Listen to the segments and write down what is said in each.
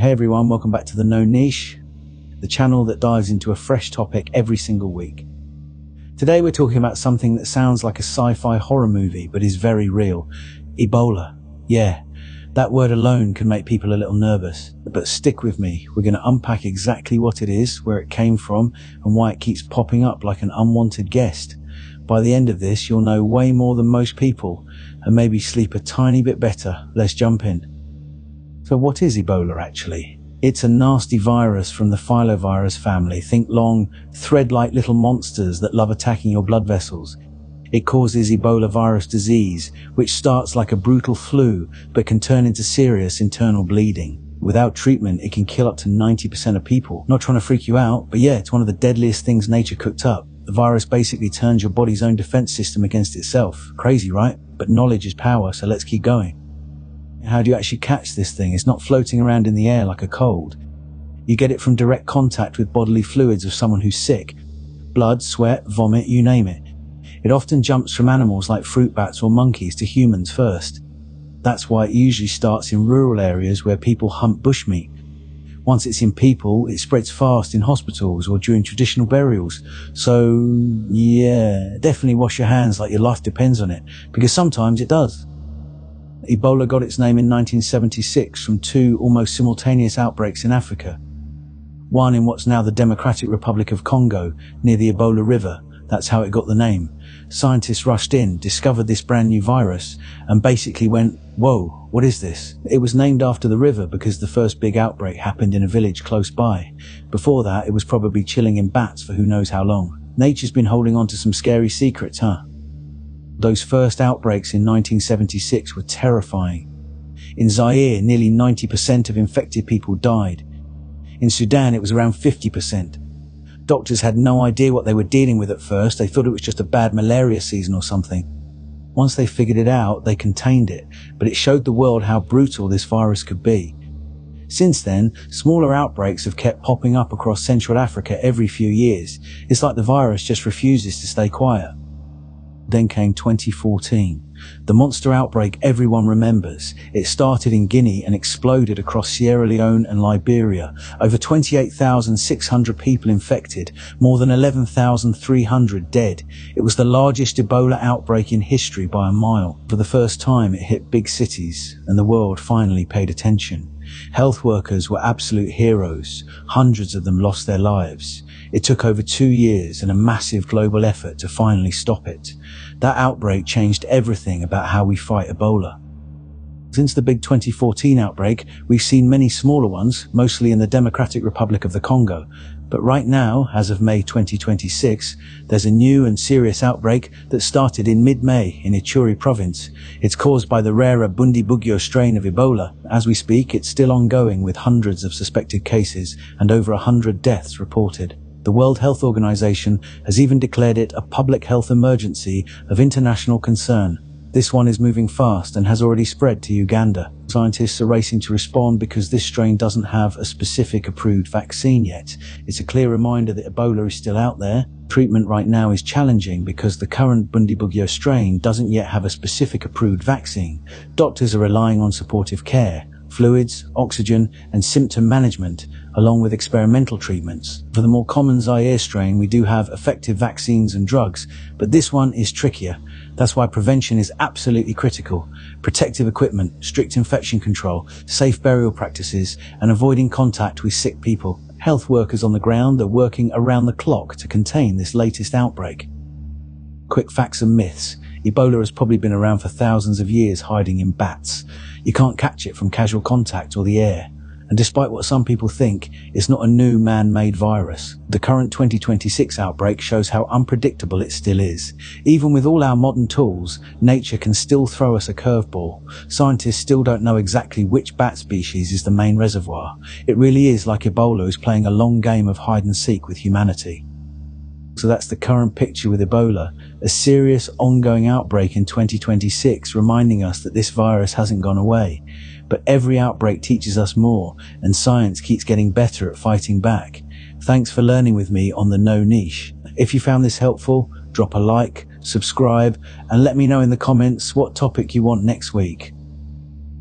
Hey everyone, welcome back to the No Niche, the channel that dives into a fresh topic every single week. Today we're talking about something that sounds like a sci-fi horror movie, but is very real. Ebola. Yeah, that word alone can make people a little nervous. But stick with me, we're going to unpack exactly what it is, where it came from, and why it keeps popping up like an unwanted guest. By the end of this, you'll know way more than most people, and maybe sleep a tiny bit better. Let's jump in. So what is Ebola actually? It's a nasty virus from the filovirus family. Think long, thread-like little monsters that love attacking your blood vessels. It causes Ebola virus disease, which starts like a brutal flu, but can turn into serious internal bleeding. Without treatment, it can kill up to 90% of people. Not trying to freak you out, but yeah, it's one of the deadliest things nature cooked up. The virus basically turns your body's own defense system against itself. Crazy, right? But knowledge is power, so let's keep going. How do you actually catch this thing? It's not floating around in the air like a cold. You get it from direct contact with bodily fluids of someone who's sick. Blood, sweat, vomit, you name it. It often jumps from animals like fruit bats or monkeys to humans first. That's why it usually starts in rural areas where people hunt bushmeat. Once it's in people, it spreads fast in hospitals or during traditional burials. So, yeah, definitely wash your hands like your life depends on it, because sometimes it does. Ebola got its name in 1976 from two almost simultaneous outbreaks in Africa. One in what's now the Democratic Republic of Congo, near the Ebola River. That's how it got the name. Scientists rushed in, discovered this brand new virus, and basically went, whoa, what is this? It was named after the river because the first big outbreak happened in a village close by. Before that, it was probably chilling in bats for who knows how long. Nature's been holding on to some scary secrets, huh? Those first outbreaks in 1976 were terrifying. In Zaire, nearly 90% of infected people died. In Sudan, it was around 50%. Doctors had no idea what they were dealing with at first. They thought it was just a bad malaria season or something. Once they figured it out, they contained it, but it showed the world how brutal this virus could be. Since then, smaller outbreaks have kept popping up across Central Africa every few years. It's like the virus just refuses to stay quiet. Then came 2014, the monster outbreak everyone remembers. It started in Guinea and exploded across Sierra Leone and Liberia. Over 28,600 people infected, more than 11,300 dead. It was the largest Ebola outbreak in history by a mile. For the first time, it hit big cities, and the world finally paid attention. Health workers were absolute heroes. Hundreds of them lost their lives. It took over 2 years and a massive global effort to finally stop it. That outbreak changed everything about how we fight Ebola. Since the big 2014 outbreak, we've seen many smaller ones, mostly in the Democratic Republic of the Congo. But right now, as of May 2026, there's a new and serious outbreak that started in mid-May in Ituri province. It's caused by the rarer Bundibugyo strain of Ebola. As we speak, it's still ongoing with hundreds of suspected cases and over 100 deaths reported. The World Health Organization has even declared it a public health emergency of international concern. This one is moving fast and has already spread to Uganda. Scientists are racing to respond because this strain doesn't have a specific approved vaccine yet. It's a clear reminder that Ebola is still out there. Treatment right now is challenging because the current Bundibugyo strain doesn't yet have a specific approved vaccine. Doctors are relying on supportive care, fluids, oxygen, and symptom management, along with experimental treatments. For the more common Zaire strain, we do have effective vaccines and drugs, but this one is trickier. That's why prevention is absolutely critical. Protective equipment, strict infection control, safe burial practices, and avoiding contact with sick people. Health workers on the ground are working around the clock to contain this latest outbreak. Quick facts and myths. Ebola has probably been around for thousands of years, hiding in bats. You can't catch it from casual contact or the air. And despite what some people think, it's not a new man-made virus. The current 2026 outbreak shows how unpredictable it still is. Even with all our modern tools, nature can still throw us a curveball. Scientists still don't know exactly which bat species is the main reservoir. It really is like Ebola is playing a long game of hide and seek with humanity. So that's the current picture with Ebola, a serious ongoing outbreak in 2026, reminding us that this virus hasn't gone away. But every outbreak teaches us more, and science keeps getting better at fighting back. Thanks for learning with me on the No Niche. If you found this helpful, drop a like, subscribe, and let me know in the comments what topic you want next week.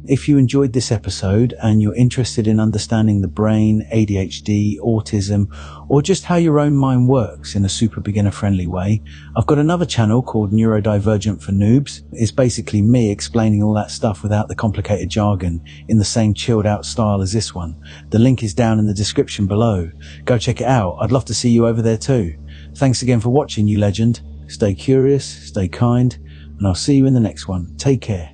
If you enjoyed this episode and you're interested in understanding the brain, ADHD, autism, or just how your own mind works in a super beginner friendly way, I've got another channel called Neurodivergent for Noobs. It's basically me explaining all that stuff without the complicated jargon in the same chilled out style as this one. The link is down in the description below. Go check it out. I'd love to see you over there too. Thanks again for watching, you legend. Stay curious, stay kind, and I'll see you in the next one. Take care.